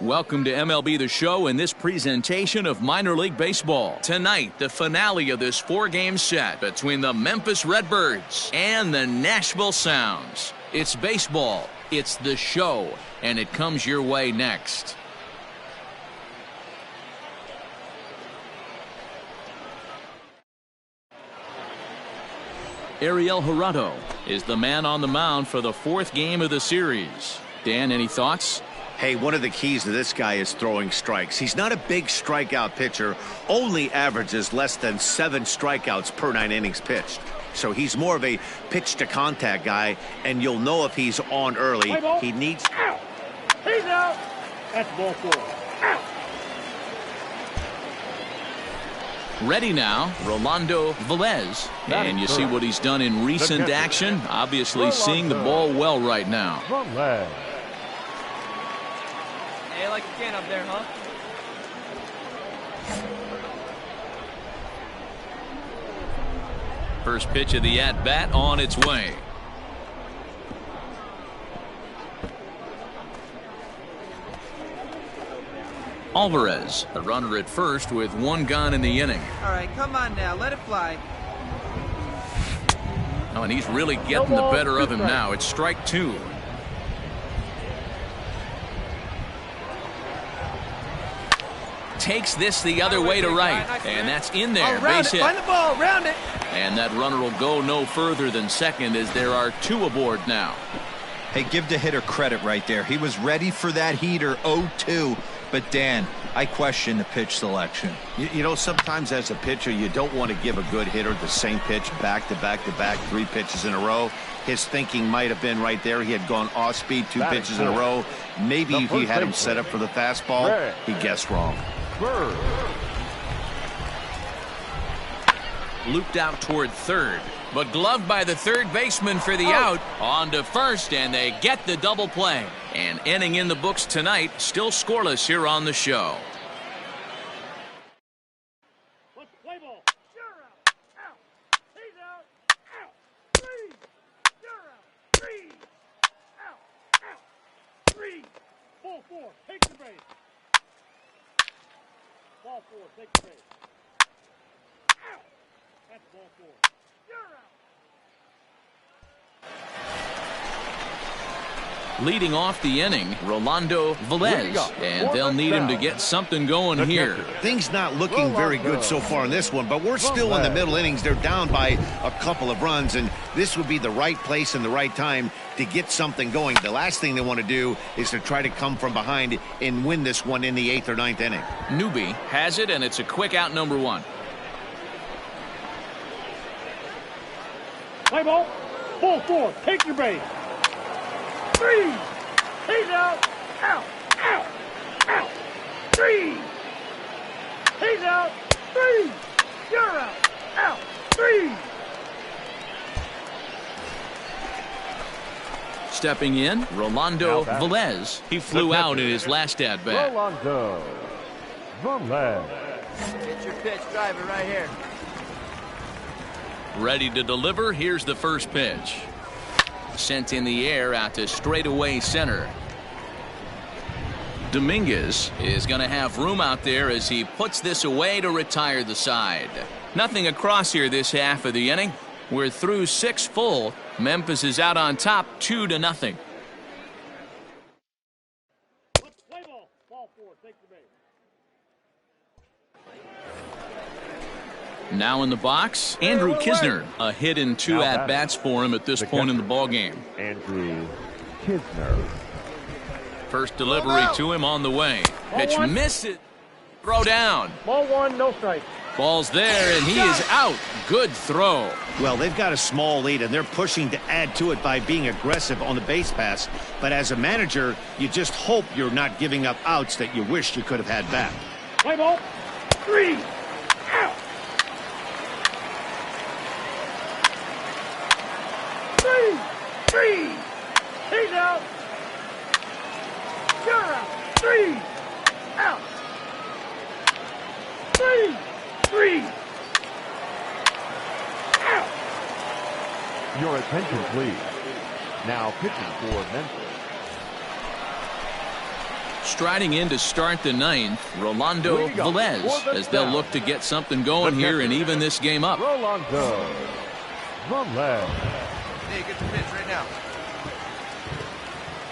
Welcome to MLB The Show in this presentation of minor league baseball. Tonight, the finale of this four-game set between the Memphis Redbirds and the Nashville Sounds. It's baseball, it's The Show, and it comes your way next. Ariel Gerardo is the man on the mound for the fourth game of the series. Dan, any thoughts? Hey, one of the keys to this guy is throwing strikes. He's not a big strikeout pitcher, only averages less than 7 strikeouts per 9 innings pitched. So he's more of a pitch-to-contact guy, and you'll know if he's on early. He needs... Out. He's out. That's ball 4. Out. Ready now, Rolando Velez. And you see what he's done in recent action. Obviously seeing the ball well right now. Hey, like you can up there, huh? First pitch of the at-bat on its way. Alvarez, the runner at first with 1 gone in the inning. All right, come on now, let it fly. Oh, and he's really getting the better of him now. It's strike 2. Takes this the other way to right, and that's in there. Base hit. Find the ball, round it. And that runner will go no further than second as there are 2 aboard now. Hey, give the hitter credit right there. He was ready for that heater 0-2. But Dan, I question the pitch selection. You know, sometimes as a pitcher, you don't want to give a good hitter the same pitch back to back to back, 3 pitches in a row. His thinking might have been right there. He had gone off speed 2 pitches in a row. Maybe if he had him set up for the fastball, he guessed wrong. Looped out toward third, but gloved by the third baseman for the out. On to first, and they get the double play. An inning in the books tonight, still scoreless here on the show. Let's play ball. You're out. Out. He's out. Out. 3. You're out. 3. Out. Out. 3. Ball 4. Take the base. Ball 4. Take the base. Out. That's ball 4. You're out. Leading off the inning, Rolando Velez, and they'll need him to get something going here. Things not looking very good so far in this one, but we're still in the middle innings. They're down by a couple of runs, and this would be the right place and the right time to get something going. The last thing they want to do is to try to come from behind and win this one in the 8th or 9th inning. Newby has it, and it's a quick out, number 1. Play ball. Ball 4. Take your base. 3. He's out. Out. Out. Out. 3. He's out. 3. You're out. Out. 3. Stepping in, Rolando Velez. He flew out in his last at-bat. Rolando Velez. Get your pitch, drive it right here. Ready to deliver. Here's the first pitch. Sent in the air out to straightaway center. Dominguez is going to have room out there as he puts this away to retire the side. Nothing across here this half of the inning. We're through 6 full. Memphis is out on top 2-0. Let's play ball. Ball 4. Take the base. Now in the box, Andrew Kisner. A hit in 2 at-bats for him at this point in the ballgame. Andrew Kisner. First delivery to him on the way. Pitch misses. Throw down. Ball 1, no strike. Ball's there, and he is out. Good throw. Well, they've got a small lead, and they're pushing to add to it by being aggressive on the base pass. But as a manager, you just hope you're not giving up outs that you wish you could have had back. Play ball. 3. Out. 3. He's out. You're out. 3. Out. 3. Out. Your attention, please. Now pitching for Memphis. Striding in to start the ninth, Rolando Velez, as they'll look to get something going here and even this game up. Rolando Velez. Hey, get the pitch right now.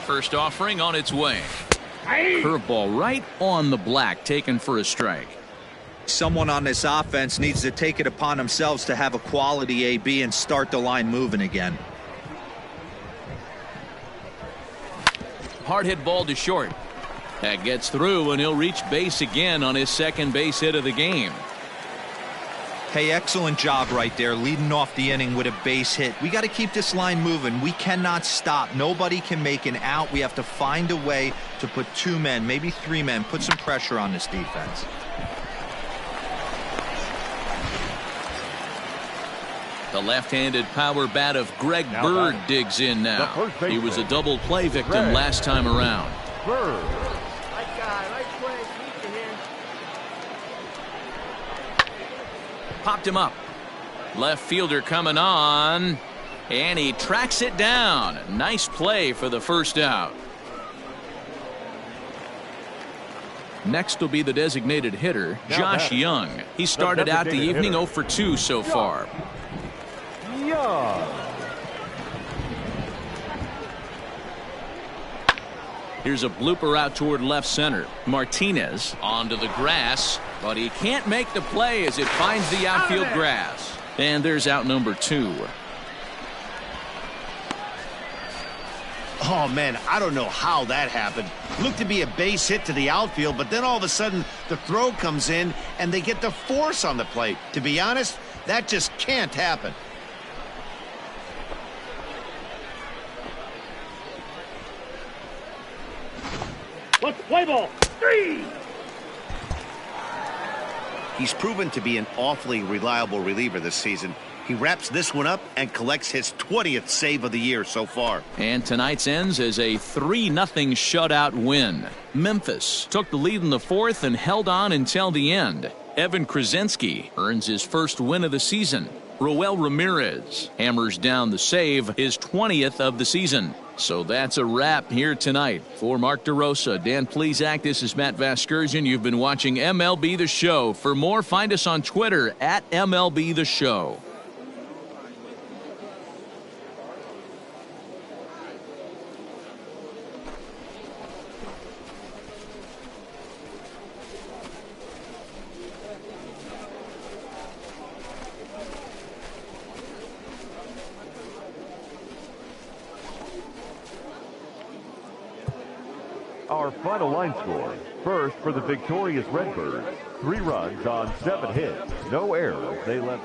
First offering on its way. Curveball right on the black, taken for a strike. Someone on this offense needs to take it upon themselves to have a quality AB and start the line moving again. Hard hit ball to short. That gets through, and he'll reach base again on his second base hit of the game. Hey, excellent job right there, leading off the inning with a base hit. We got to keep this line moving. We cannot stop. Nobody can make an out. We have to find a way to put 2 men, maybe 3 men, put some pressure on this defense. The left-handed power bat of Greg Bird digs in now. He was a double play victim last time around. Bird. Right guy, right place. Keep it here. Popped him up. Left fielder coming on, and he tracks it down. Nice play for the first out. Next will be the designated hitter, Josh Young. He started out the evening 0 for 2 so far. Young. Here's a blooper out toward left center. Martinez onto the grass, but he can't make the play as it finds the outfield grass. And there's out number 2. Oh, man, I don't know how that happened. Looked to be a base hit to the outfield, but then all of a sudden the throw comes in and they get the force on the plate. To be honest, that just can't happen. Let's play ball. 3. He's proven to be an awfully reliable reliever this season. He wraps this one up and collects his 20th save of the year so far. And tonight's ends as a 3-0 shutout win. Memphis took the lead in the 4th and held on until the end. Evan Krasinski earns his first win of the season. Roel Ramirez hammers down the save, his 20th of the season. So that's a wrap here tonight. For Mark DeRosa, Dan Plesac, this is Matt Vasgersian. You've been watching MLB The Show. For more, find us on Twitter at MLB The Show. Our final line score. First for the victorious Redbirds. 3 runs on 7 hits. No errors. They left.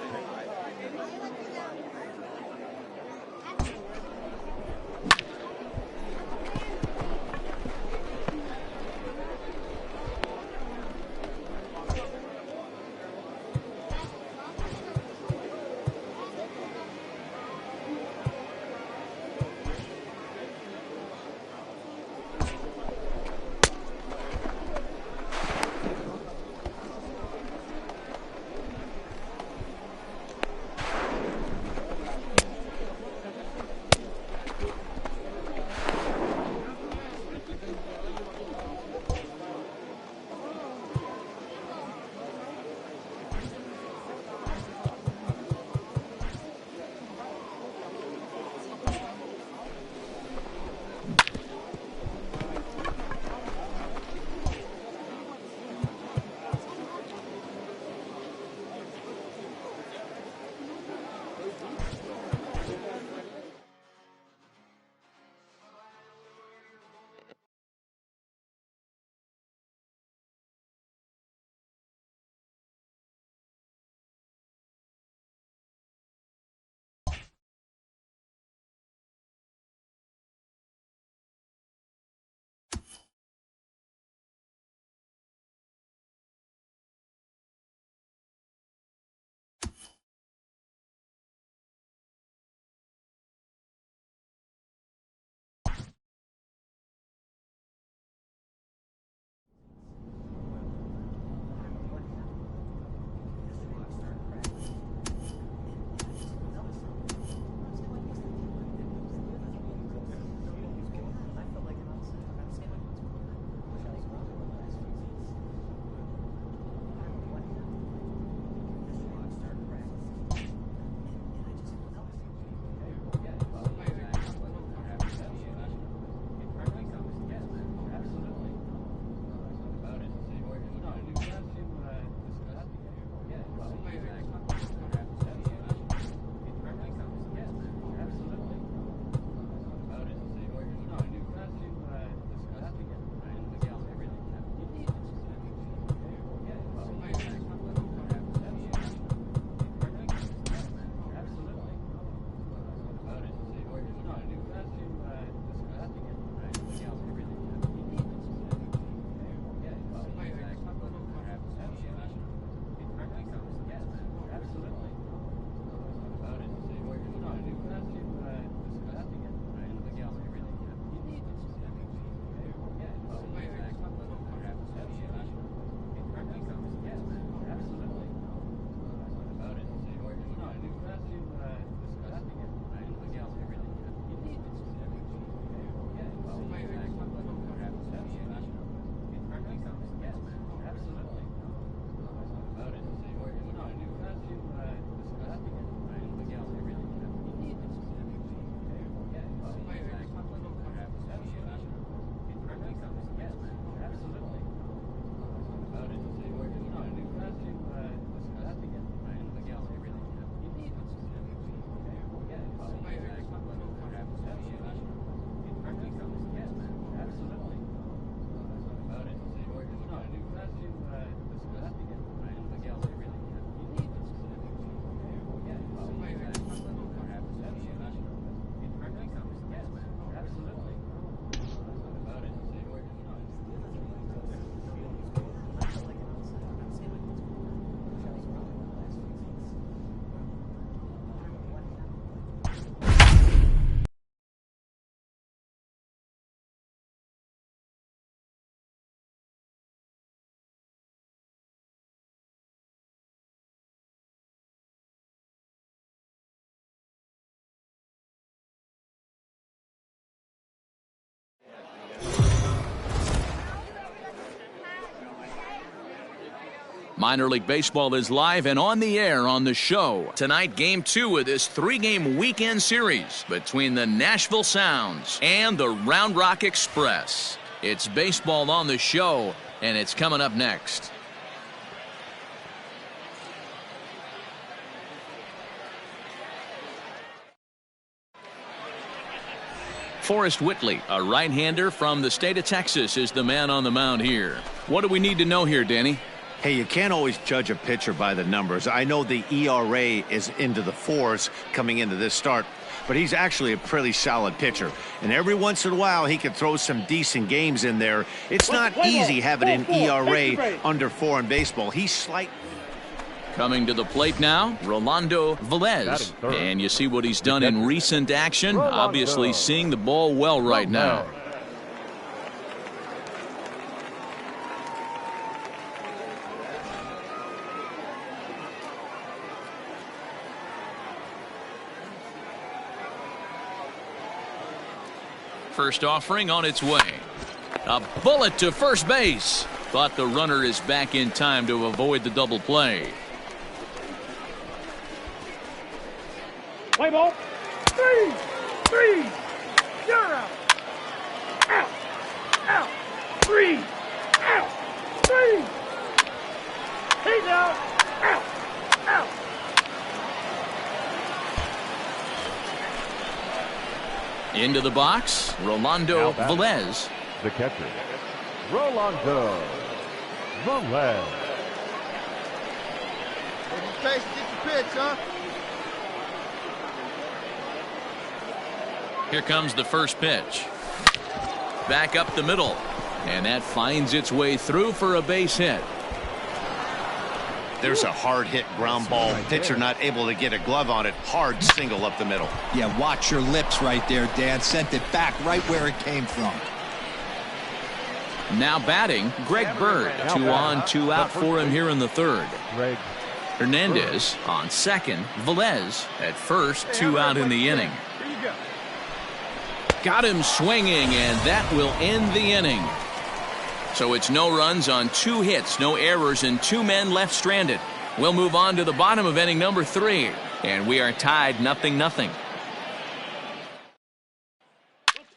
Minor League Baseball is live and on the air on the show. Tonight, Game 2 of this 3-game weekend series between the Nashville Sounds and the Round Rock Express. It's baseball on the show, and it's coming up next. Forrest Whitley, a right-hander from the state of Texas, is the man on the mound here. What do we need to know here, Danny? Hey, you can't always judge a pitcher by the numbers. I know the ERA is into the 4s coming into this start, but he's actually a pretty solid pitcher. And every once in a while, he can throw some decent games in there. It's not easy having an ERA under 4 in baseball. He's slight. Coming to the plate now, Rolando Velez. And you see what he's done in recent action. Obviously seeing the ball well right now. First offering on its way. A bullet to first base. Thought the runner is back in time to avoid the double play. Play ball. 3. You're out. Out. Out. 3. Out. 3. He's out. Out. Out. Into the box, Rolando Velez. The catcher, Rolando Velez. Get your pitch, huh? Here comes the first pitch. Back up the middle. And that finds its way through for a base hit. There's a hard hit ground ball. Pitcher not able to get a glove on it. Hard single up the middle. Yeah, watch your lips right there, Dan. Sent it back right where it came from. Now batting, Greg Bird. 2 on, 2 out for him here in the third. Hernandez on second. Velez at first. 2 out in the inning. Got him swinging, and that will end the inning. So it's no runs on 2 hits, no errors, and 2 men left stranded. We'll move on to the bottom of inning number 3, and we are tied 0-0.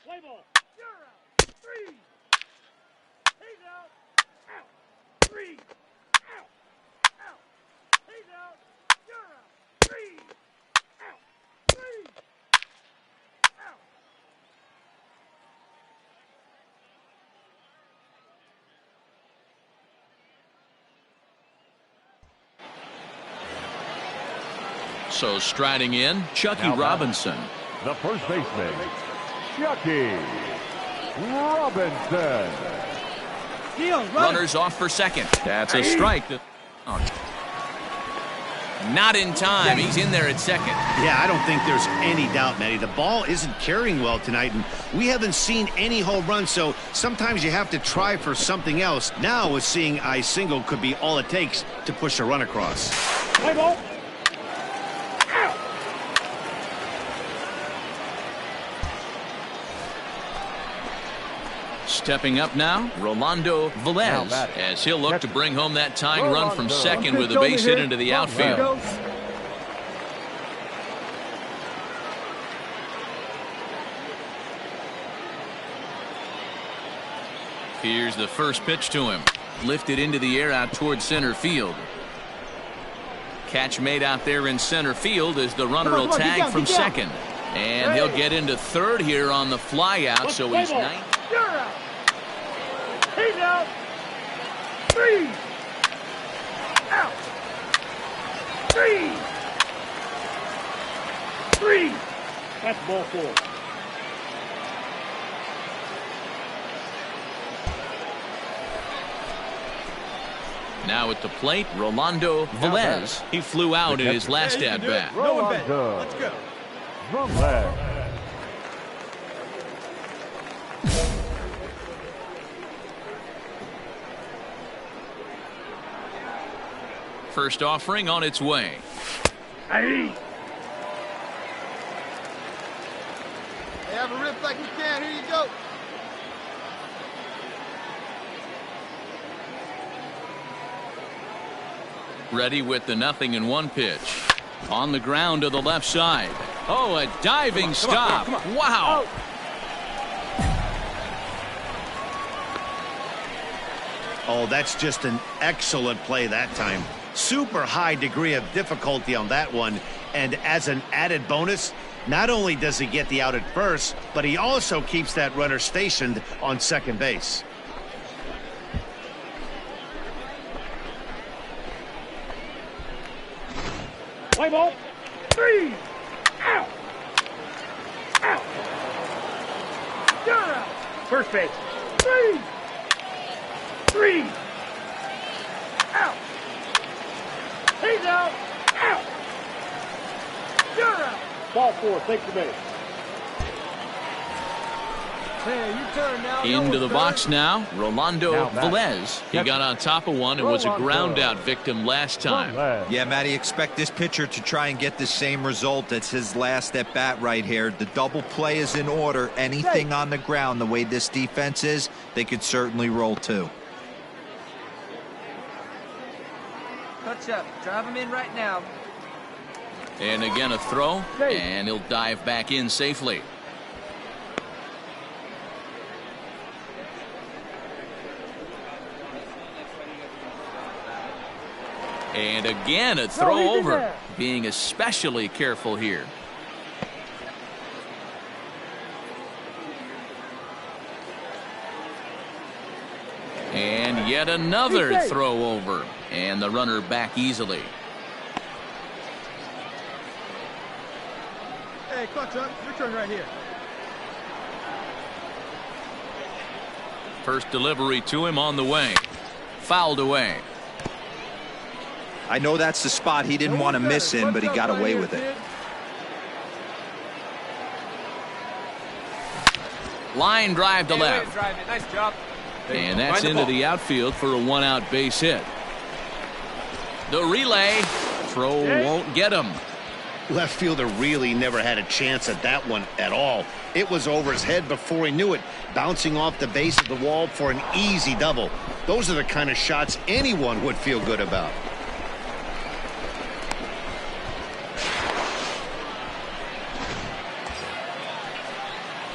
Play ball. You're out. 3. He's out. Out. 3. Out. Out. He's out. You're out. 3. Out. 3. Out. So striding in, Chucky Robinson. The first baseman, Chucky Robinson. Runners off for second. That's a strike. Not in time. He's in there at second. Yeah, I don't think there's any doubt, Matty. The ball isn't carrying well tonight, and we haven't seen any home runs, so sometimes you have to try for something else. Now, with seeing a single could be all it takes to push a run across. Play ball. Stepping up now, Rolando Velez, as he'll look to bring home that tying run from second with a base hit into the outfield. Here's the first pitch to him. Lifted into the air out towards center field. Catch made out there in center field as the runner will tag from second. And he'll get into third here on the fly out, so he's 9. You're out. He's out. 3. Out. 3. 3. That's ball 4. Now at the plate, Rolando Velez. He flew out in his last at-bat. Rolando Let's go. Velez. First offering on its way. Hey. Hey, have a rip like you can. Here you go. Ready with the 0-1 pitch. On the ground to the left side. Oh, a diving stop. Wow. Oh, that's just an excellent play that time. Super high degree of difficulty on that one. And as an added bonus, not only does he get the out at first, but he also keeps that runner stationed on second base. Play ball. 3. Out. Out. Got out. First base. 3. 3. Out. He's out. Out. Got out. Ball 4. Take the base. Hey, you turn now. Into the box now, Rolando Velez. He got on top of one and was a ground out victim last time. Yeah, Matty, expect this pitcher to try and get the same result. It's his last at bat right here. The double play is in order. Anything on the ground, the way this defense is, they could certainly roll too. Touch up. Drive him in right now. And again a throw, and he'll dive back in safely. And again a throw over, being especially careful here. And yet another throw over, and the runner back easily. Hey, clutch up. Your turn right here. First delivery to him on the way. Fouled away. I know that's the spot he didn't want to miss in, but he got away with it. Line drive to left. Nice job. And that's into the outfield for a one-out base hit. The relay. Throw won't get him. Left fielder really never had a chance at that one at all. It was over his head before he knew it, bouncing off the base of the wall for an easy double. Those are the kind of shots anyone would feel good about.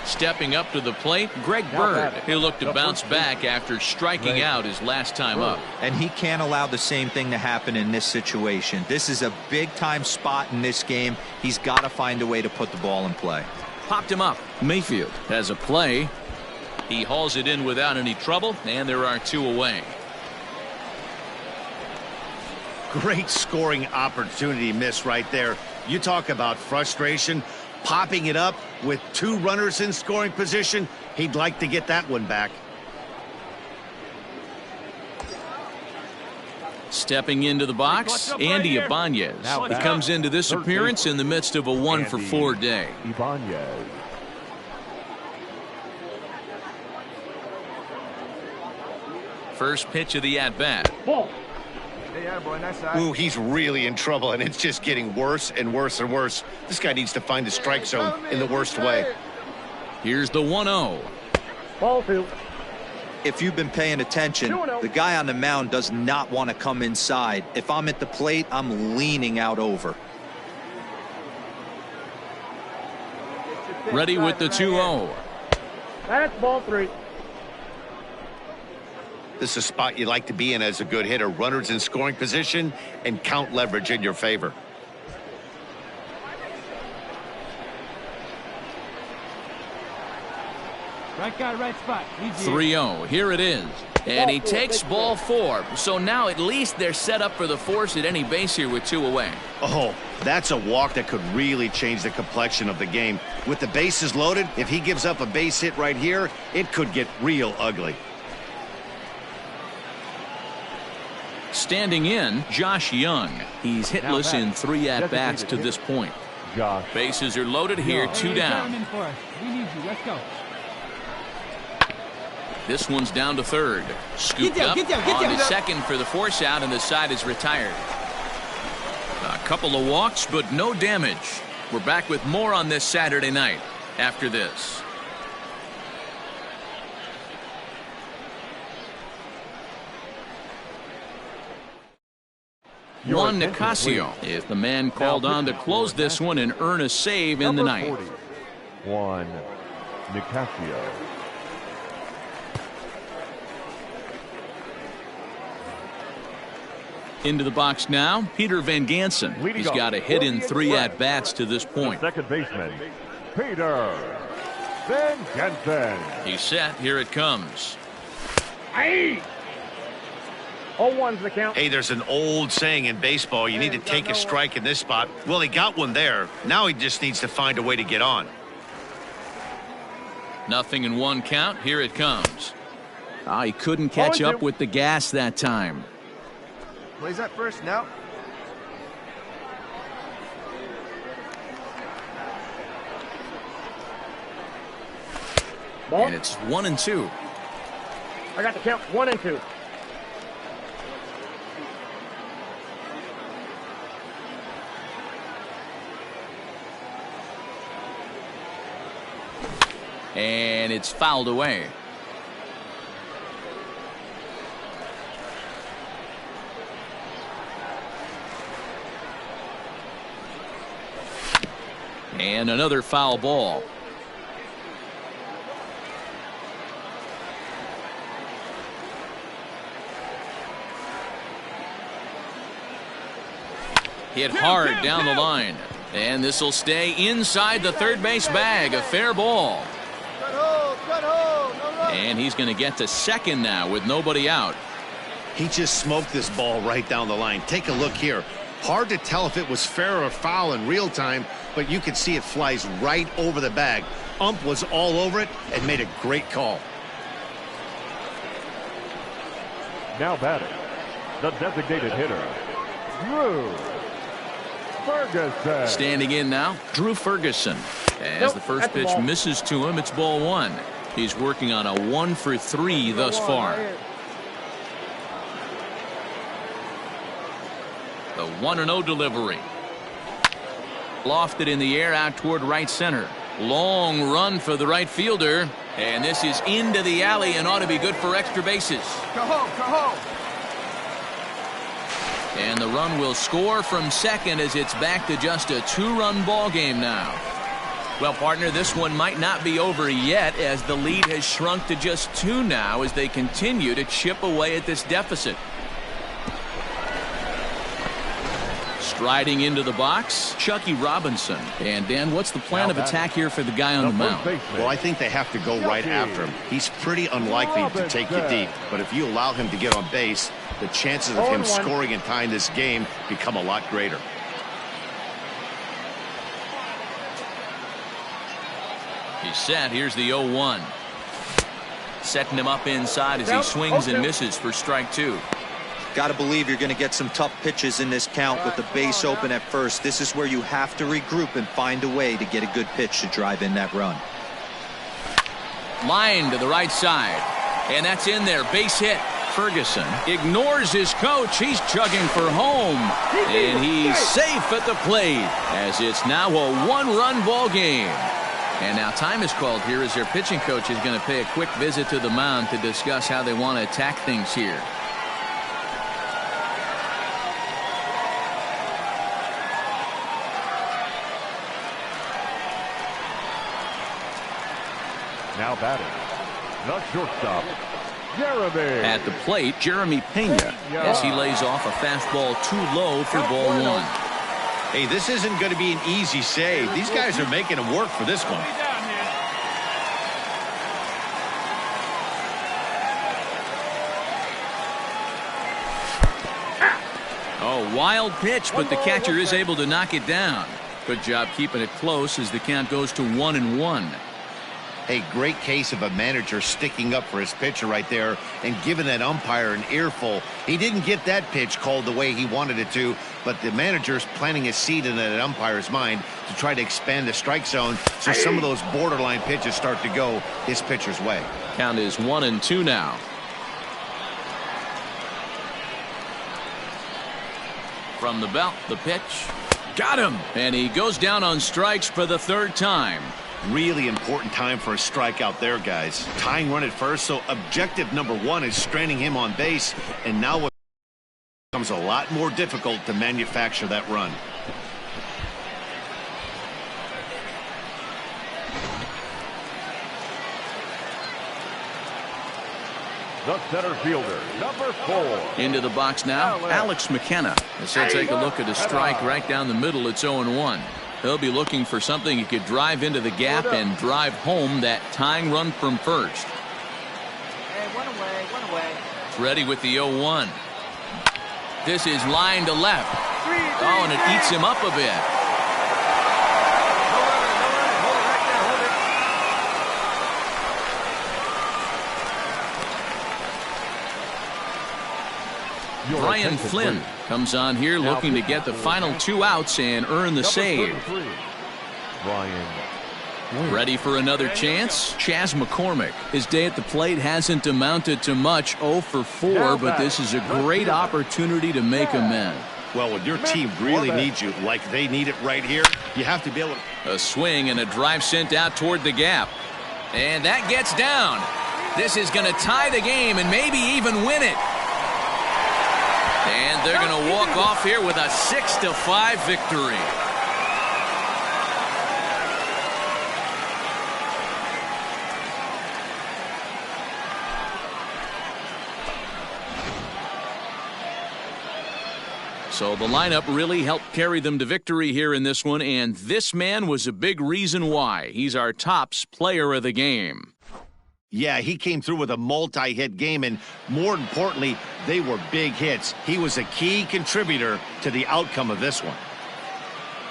Stepping up to the plate, Greg Bird. He'll look to bounce back after striking out his last time up. And he can't allow the same thing to happen in this situation. This is a big-time spot in this game. He's got to find a way to put the ball in play. Popped him up. Mayfield has a play. He hauls it in without any trouble, and there are two away. Great scoring opportunity miss right there. You talk about frustration. Popping it up with two runners in scoring position. He'd like to get that one back. Stepping into the box, Andy Ibanez. He comes into this appearance in the midst of a 1-for-4 day. Ibanez. First pitch of the at-bat. Ball. Hey, boy, nice eye. Ooh, he's really in trouble, and it's just getting worse and worse and worse. This guy needs to find the strike zone in the worst way. Here's the 1-0. Ball 2. If you've been paying attention, the guy on the mound does not want to come inside. If I'm at the plate, I'm leaning out over. Ready with the 2-0. That's ball 3. This is a spot you like to be in as a good hitter. Runners in scoring position and count leverage in your favor. Right guy, right spot. 3-0. Here it is. And he takes ball 4. So now at least they're set up for the force at any base here with 2 away. Oh, that's a walk that could really change the complexion of the game. With the bases loaded, if he gives up a base hit right here, it could get real ugly. Standing in, Josh Young. He's hitless in 3 at-bats to this point. Bases are loaded here, 2 down. We need you. Let's go. This one's down to third. Scooped up on to second for the force out, and the side is retired. A couple of walks, but no damage. We're back with more on this Saturday night after this. Juan Nicasio is the man called on to close this one and earn a save in the ninth. 40, Juan Nicasio. Into the box now, Peter Van Gansen. He's got a hit in 3 at-bats to this point. Second baseman, Peter Van Gansen. He's set. Here it comes. Hey! 0-1's the count. Hey, there's an old saying in baseball, you need to take a strike in this spot. Well, he got one there. Now he just needs to find a way to get on. 0-1 count. Here it comes. He couldn't catch up with the gas that time. Plays that first now. Ball. And it's 1-2. I got the count. 1 and 2. And it's fouled away. And another foul ball. Hit hard down the line. And this will stay inside the third base bag. A fair ball. Cut hold, no run. And he's going to get to second now with nobody out. He just smoked this ball right down the line. Take a look here. Hard to tell if it was fair or foul in real time, but you can see it flies right over the bag. Ump was all over it and made a great call. Now batting, the designated hitter, Drew Ferguson. Standing in now, Drew Ferguson. As the first pitch misses to him, it's ball 1. He's working on a 1 for 3 thus far. The 1-0 delivery. Lofted in the air out toward right center. Long run for the right fielder. And this is into the alley and ought to be good for extra bases. Go home, go home. And the run will score from second as it's back to just a 2-run ball game now. Well, partner, this one might not be over yet as the lead has shrunk to just 2 now as they continue to chip away at this deficit. Striding into the box, Chucky Robinson. And Dan, what's the plan of attack here for the guy on the mound? Well, I think they have to go right after him. He's pretty unlikely to take you deep, but if you allow him to get on base, the chances of him scoring and tying this game become a lot greater. He's set. Here's the 0-1. Setting him up inside as he swings and misses for strike 2. Got to believe you're going to get some tough pitches in this count with the base open at first. This is where you have to regroup and find a way to get a good pitch to drive in that run. Line to the right side. And that's in there. Base hit. Ferguson ignores his coach. He's chugging for home. And he's safe at the plate as it's now a 1-run ball game. And now time is called here as their pitching coach is going to pay a quick visit to the mound to discuss how they want to attack things here. Now batting, the shortstop, Jeremy. At the plate, Jeremy Pena as he lays off a fastball too low for ball 1. Hey, this isn't going to be an easy save. These guys are making him work for this one. Oh, wild pitch, but the catcher is able to knock it down. Good job keeping it close as the count goes to 1-1. A great case of a manager sticking up for his pitcher right there and giving that umpire an earful. He didn't get that pitch called the way he wanted it to, but the manager's planting a seed in that umpire's mind to try to expand the strike zone so some of those borderline pitches start to go his pitcher's way. Count is 1-2 now. From the belt, the pitch. Got him! And he goes down on strikes for the 3rd time. Really important time for a strikeout there, guys. Tying run at first, so objective number 1 is straining him on base, and now what comes becomes a lot more difficult to manufacture that run. The center fielder, number 4. Into the box now, Alex McKenna. As he'll take a look at a strike right down the middle. It's 0-1. He'll be looking for something he could drive into the gap and drive home that tying run from first. Hey, one away. Ready with the 0-1. This is line to left. Oh, and it eats him up a bit. Brian Flynn comes on here looking to get the final 2 outs and earn the save. Ready for another chance? Chas McCormick. His day at the plate hasn't amounted to much, 0 for 4, but this is a great opportunity to make amends. Well, when your team really needs you, like they need it right here, you have to be able to... A swing and a drive sent out toward the gap. And that gets down. This is going to tie the game and maybe even win it. And they're going to walk off here with a 6-5 victory. So the lineup really helped carry them to victory here in this one, and this man was a big reason why. He's our tops player of the game. Yeah, he came through with a multi-hit game, and more importantly, they were big hits. He was a key contributor to the outcome of this one.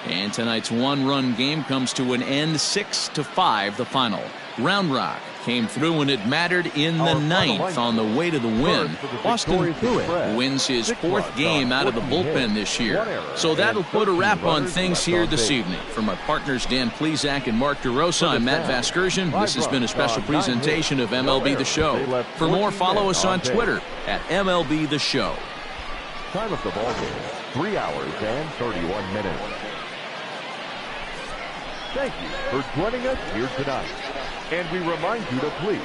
And tonight's one-run game comes to an end, 6-5 the final. Round Rock came through when it mattered in the 9th on the way to the win. Austin Pruitt wins his 4th game out of the bullpen this year. So that'll put a wrap on things here this evening. For my partners Dan Plesac and Mark DeRosa, I'm Matt Vasgersian. This has been a special presentation of MLB The Show. For more, follow us on Twitter at MLB The Show. Time of the ball game, 3 hours and 31 minutes. Thank you for joining us here tonight. And we remind you to please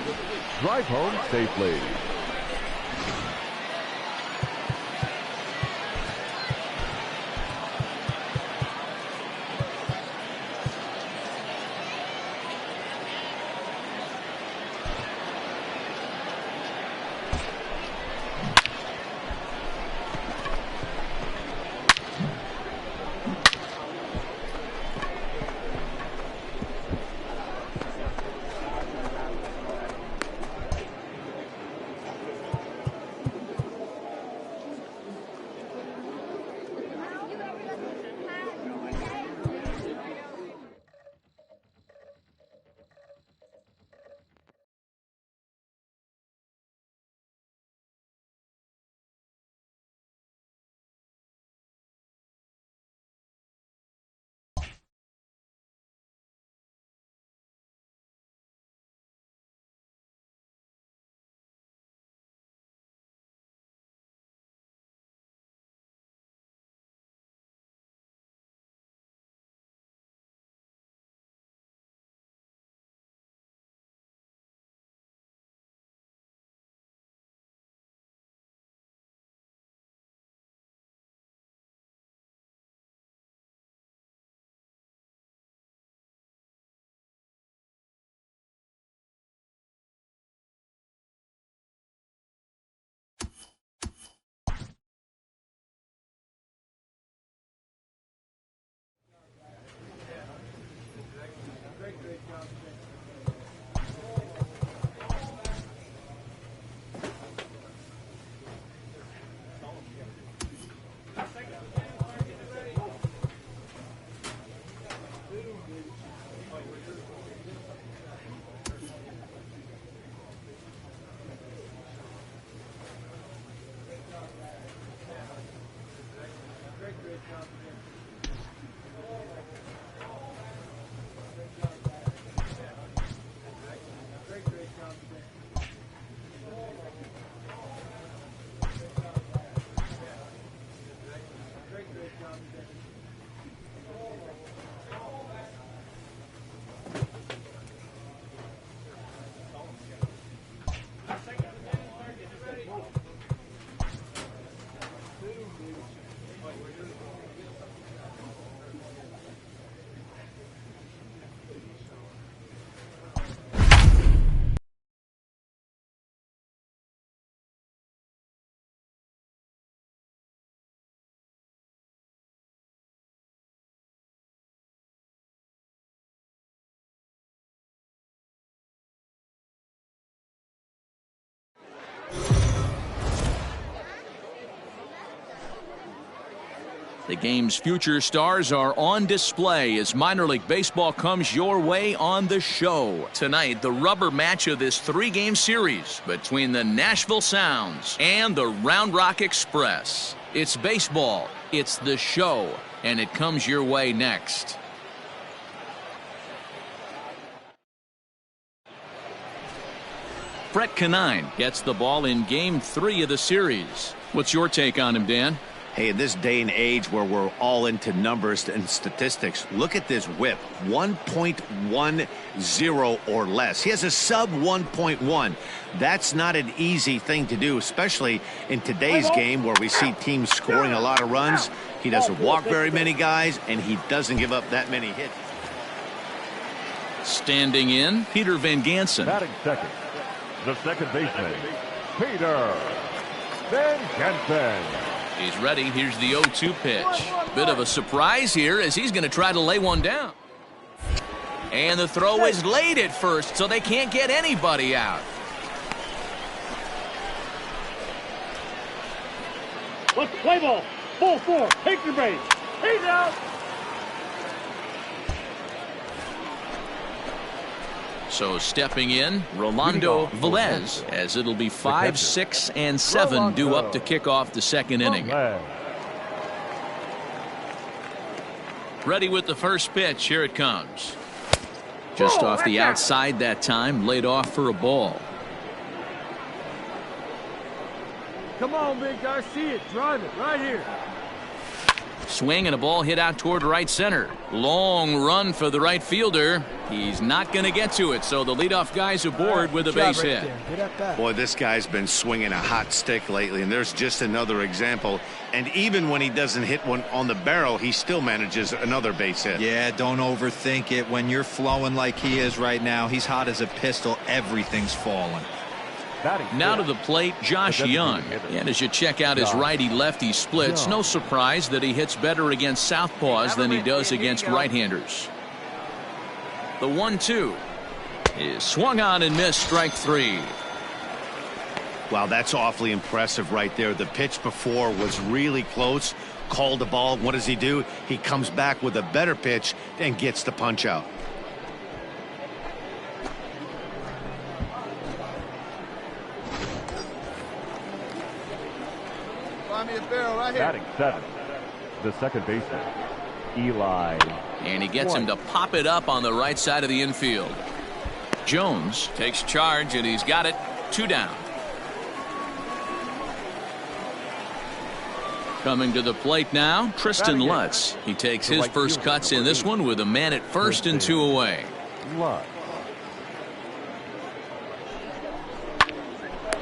drive home safely. The game's future stars are on display as minor league baseball comes your way on the show. Tonight, the rubber match of this 3-game series between the Nashville Sounds and the Round Rock Express. It's baseball, it's the show, and it comes your way next. Brett Canine gets the ball in Game 3 of the series. What's your take on him, Dan? Hey, in this day and age where we're all into numbers and statistics, look at this whip, 1.10 or less. He has a sub 1.1. That's not an easy thing to do, especially in today's game where we see teams scoring a lot of runs. He doesn't walk very many guys, and he doesn't give up that many hits. Standing in, Peter Van Gansen. Batting second, the second baseman, Peter Van Gansen. He's ready. Here's the 0-2 pitch. Bit of a surprise here as he's going to try to lay one down. And the throw is late at first, so they can't get anybody out. Let's play ball. Ball 4. Take your base. He's out. So stepping in, Rolando Velez, as it'll be 5, 6, and 7 due up to kick off the second inning. Ready with the first pitch. Here it comes. Just off the outside that time, laid off for a ball. Come on, big guy. See it. Drive it right here. Swing and a ball hit out toward right center. Long run for the right fielder. He's not going to get to it, so the leadoff guy's aboard with a base hit. Boy, this guy's been swinging a hot stick lately, and there's just another example. And even when he doesn't hit one on the barrel, he still manages another base hit. Yeah, don't overthink it. When you're flowing like he is right now, he's hot as a pistol. Everything's falling. Now to the plate, Josh Young. And as you check out his righty-lefty splits, no surprise that he hits better against southpaws than he does against right-handers. The 1-2 is swung on and missed, strike 3. Wow, that's awfully impressive right there. The pitch before was really close. Called the ball. What does he do? He comes back with a better pitch and gets the punch out. Find me a barrel right here. Batting seven, the second baseman, Eli. And he gets him to pop it up on the right side of the infield. Jones takes charge, and he's got it. 2 down. Coming to the plate now, Tristan Lutz. He takes his first cuts in this one with a man at first and 2 away.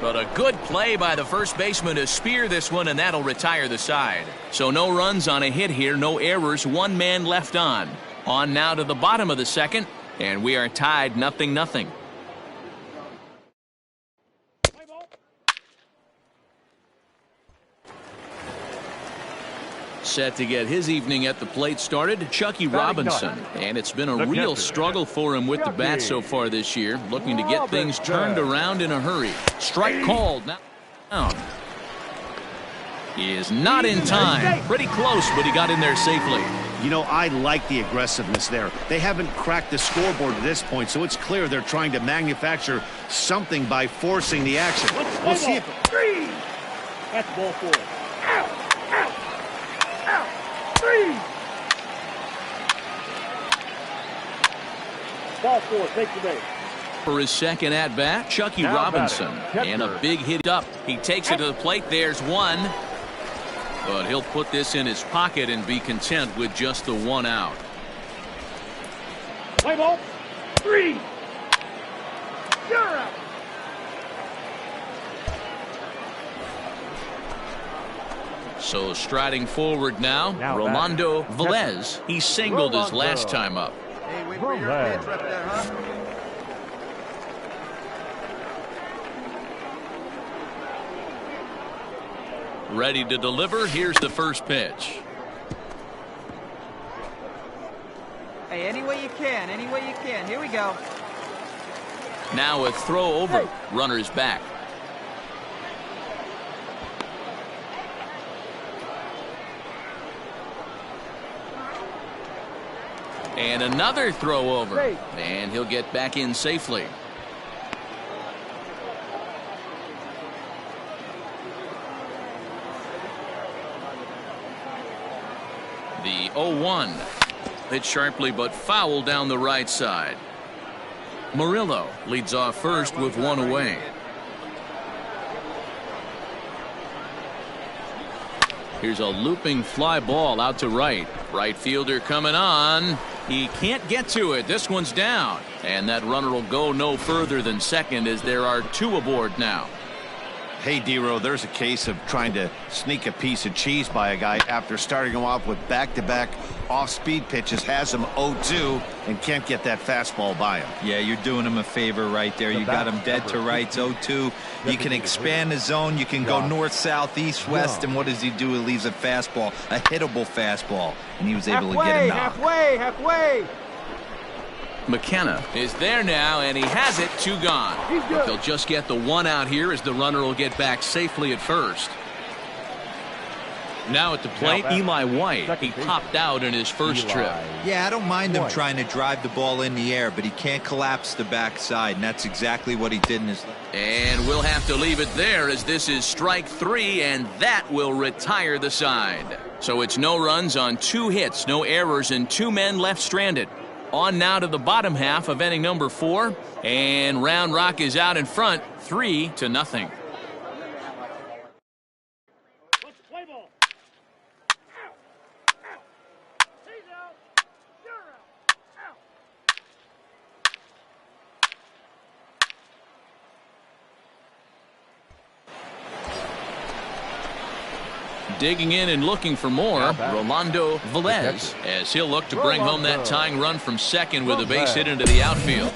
But a good play by the first baseman to spear this one, and that'll retire the side. So no runs on a hit here, no errors, 1 man left on. On now to the bottom of the second, and we are tied 0-0. Set to get his evening at the plate started, Chucky Robinson. And it's been a real struggle for him with the bat so far this year, looking to get things turned around in a hurry. Strike called. Now down. He is not in time. Pretty close, but he got in there safely. You know, I like the aggressiveness there. They haven't cracked the scoreboard at this point, so it's clear they're trying to manufacture something by forcing the action. We'll see if... That's ball 4. Out! Out! Out! 3! Ball 4, take the base. For his second at-bat, Chucky Robinson. And a big hit up. He takes it to the plate. There's 1. But he'll put this in his pocket and be content with just the 1 out. Play ball. 3. You're out. So striding forward now Rolando Velez. He singled his last time up. Hey, wait for your pitch right there, huh? Ready to deliver. Here's the first pitch. Hey, any way you can, any way you can. Here we go. Now a throw over. Runner's back. And another throw over. And he'll get back in safely. The 0-1. Hit sharply but foul down the right side. Murillo leads off first with one away. Here's a looping fly ball out to right. Right fielder coming on. He can't get to it. This one's down. And that runner will go no further than second as there are two aboard now. Hey, D-Row, there's a case of trying to sneak a piece of cheese by a guy after starting him off with back-to-back off-speed pitches, has him 0-2, and can't get that fastball by him. Yeah, you're doing him a favor right there. You got him dead to rights, 0-2. You can expand the zone. You can go north, south, east, west, and what does he do? He leaves a fastball, a hittable fastball, and he was able to get a knock. Halfway. McKenna is there now, and he has it. Two gone. But they'll just get the one out here as the runner will get back safely at first. Now at the plate, Eli White. He popped out in his first trip. Yeah, I don't mind him trying to drive the ball in the air, but he can't collapse the backside, and that's exactly what he did in his. And we'll have to leave it there as this is strike three, and that will retire the side. So it's no runs on 2 hits, no errors, and 2 men left stranded. On now to the bottom half of inning number 4, and Round Rock is out in front, 3-0. Digging in and looking for more, Rolando Velez, as he'll look to bring home that tying run from second with a base hit into the outfield.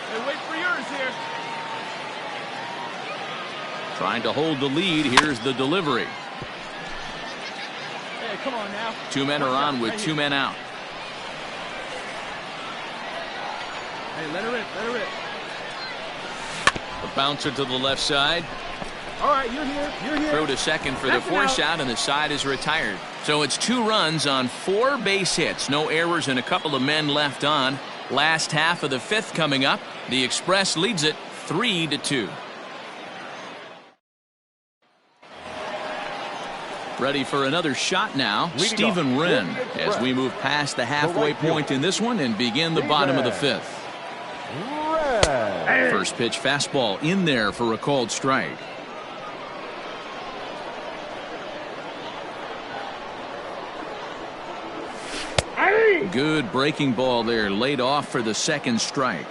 Hey, wait for yours here. Trying to hold the lead. Here's the delivery. Hey, come on now. 2 men are on with 2 men out. Hey, let her rip. The bouncer to the left side. All right, you're here. Throw to second for the force out, and the side is retired. So it's 2 runs on 4 base hits. No errors and a couple of men left on. Last half of the 5th coming up. The Express leads it 3-2. Ready for another shot now. Steven Wren as we move past the halfway point in this one and begin the bottom of the 5th. First pitch fastball in there for a called strike. Good breaking ball there, laid off for the second strike.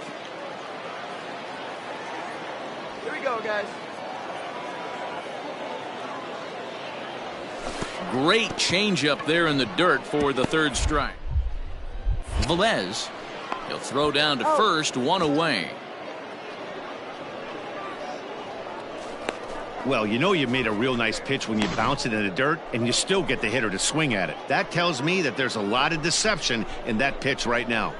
Here we go, guys. Great changeup there in the dirt for the 3rd strike. Velez, he'll throw down to first, 1 away. Well, you know you made a real nice pitch when you bounce it in the dirt and you still get the hitter to swing at it. That tells me that there's a lot of deception in that pitch right now.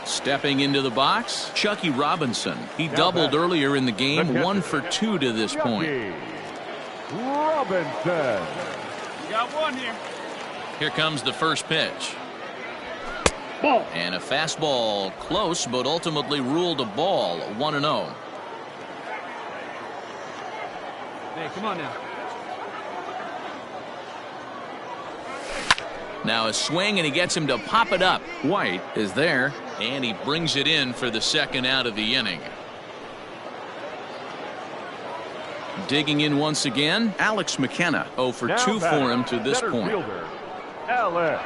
Stepping into the box, Chucky Robinson. He doubled earlier in the game, 1 for 2 to this point. Robinson. You got one here. Here comes the first pitch. Ball. And a fastball close, but ultimately ruled a ball, 1-0. Hey, come on now. Now a swing, and he gets him to pop it up. White is there, and he brings it in for the second out of the inning. Digging in once again, Alex McKenna. 0 for 2 for him to this point. Fielder, Alex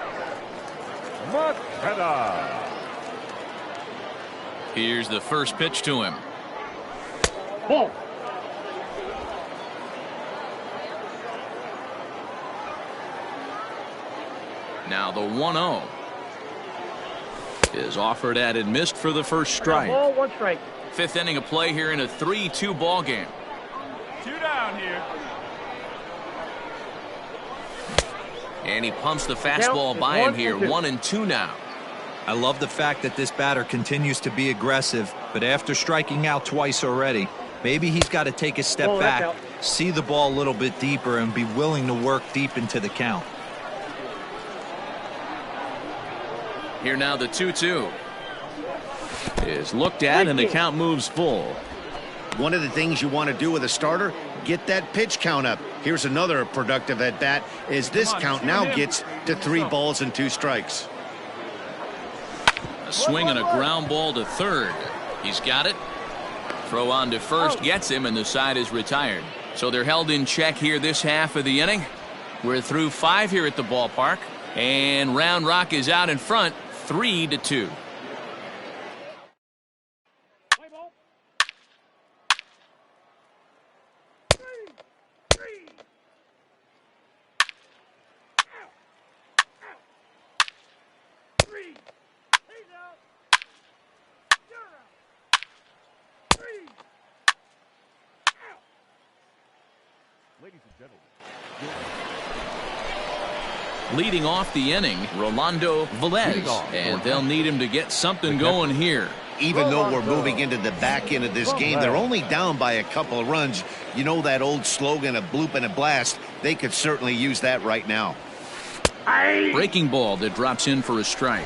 McKenna. Here's the first pitch to him. Ball. Now the 1-0 is offered at and missed for the first strike. Ball, 1 strike. 5th inning of play here in a 3-2 ball game. 2 down here. And he pumps the fastball by him here. 1-2 now. I love the fact that this batter continues to be aggressive, but after striking out twice already, maybe he's got to take a step back see the ball a little bit deeper and be willing to work deep into the count. Here now the 2-2 is looked at and the count moves full. One of the things you want to do with a starter, get that pitch count up. Here's another productive at bat as this count now gets to 3 balls and 2 strikes. A swing and a ground ball to third. He's got it. Throw on to first gets him, and the side is retired. So they're held in check here this half of the inning. We're through 5 here at the ballpark, and Round Rock is out in front 3-2. Ladies and gentlemen. Leading off the inning, Rolando Velez, and they'll need him to get something going here. Even though we're moving into the back end of this game, they're only down by a couple of runs. You know that old slogan, a bloop and a blast. They could certainly use that right now. Breaking ball that drops in for a strike.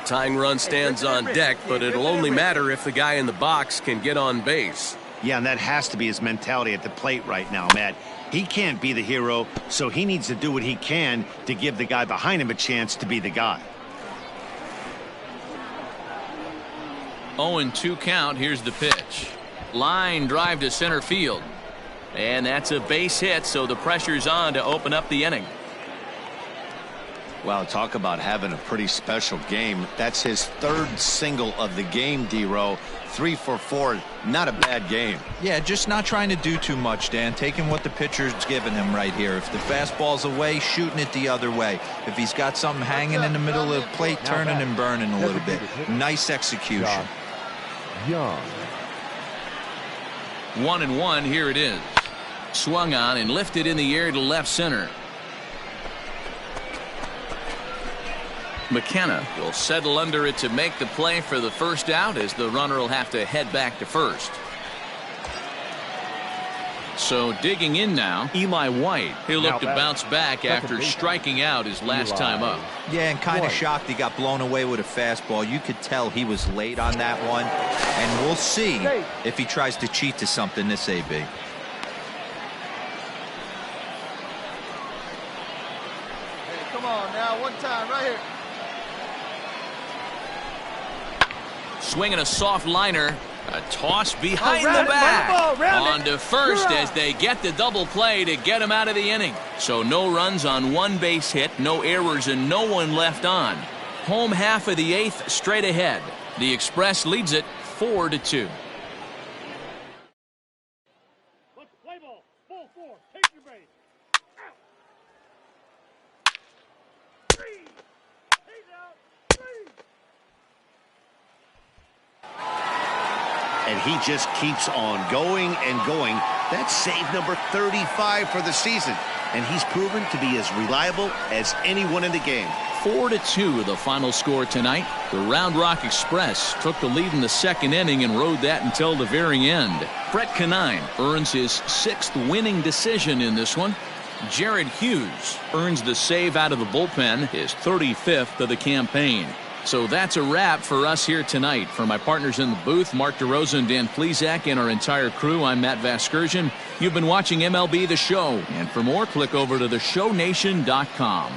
Tying run stands on deck, but it'll only matter if the guy in the box can get on base. Yeah, and that has to be his mentality at the plate right now, Matt. He can't be the hero, so he needs to do what he can to give the guy behind him a chance to be the guy. 0-2 count. Here's the pitch. Line drive to center field. And that's a base hit, so the pressure's on to open up the inning. Wow, talk about having a pretty special game. That's his 3rd single of the game, D-Row. 3 for 4, not a bad game. Yeah, just not trying to do too much, Dan. Taking what the pitcher's giving him right here. If the fastball's away, shooting it the other way. If he's got something hanging in the middle of the plate, turning and burning a little bit. Nice execution. Young. 1-1, here it is. Swung on and lifted in the air to left center. McKenna will settle under it to make the play for the first out, as the runner will have to head back to first. So digging in now, Eli White. He'll look to bounce back after striking out his last time up. Yeah, and kind of shocked he got blown away with a fastball. You could tell he was late on that one. And we'll see if he tries to cheat to something this AB. Hey, come on now, one time right here. Swinging a soft liner. A toss behind the back. On to first as they get the double play to get him out of the inning. So no runs on 1 base hit, no errors, and no one left on. Home half of the 8th straight ahead. The Express leads it 4-2. Let's play ball. Ball 4. Take your base. Out. 3. He's out. 3. And he just keeps on going and going. That's save number 35 for the season. And he's proven to be as reliable as anyone in the game. 4-2 the final score tonight. The Round Rock Express took the lead in the 2nd inning and rode that until the very end. Brett Canine earns his 6th winning decision in this one. Jared Hughes earns the save out of the bullpen, his 35th of the campaign. So that's a wrap for us here tonight. For my partners in the booth, Mark DeRosa and Dan Plesac, and our entire crew, I'm Matt Vasgersian. You've been watching MLB The Show. And for more, click over to theshownation.com.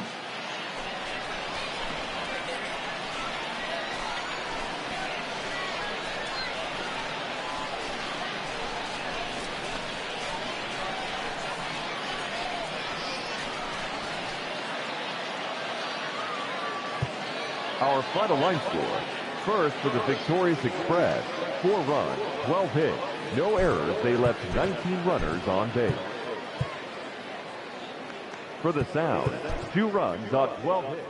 Our final line score. First for the victorious Express, 4 runs, 12 hits, no errors. They left 19 runners on base. For the Sound, 2 runs on 12 hits.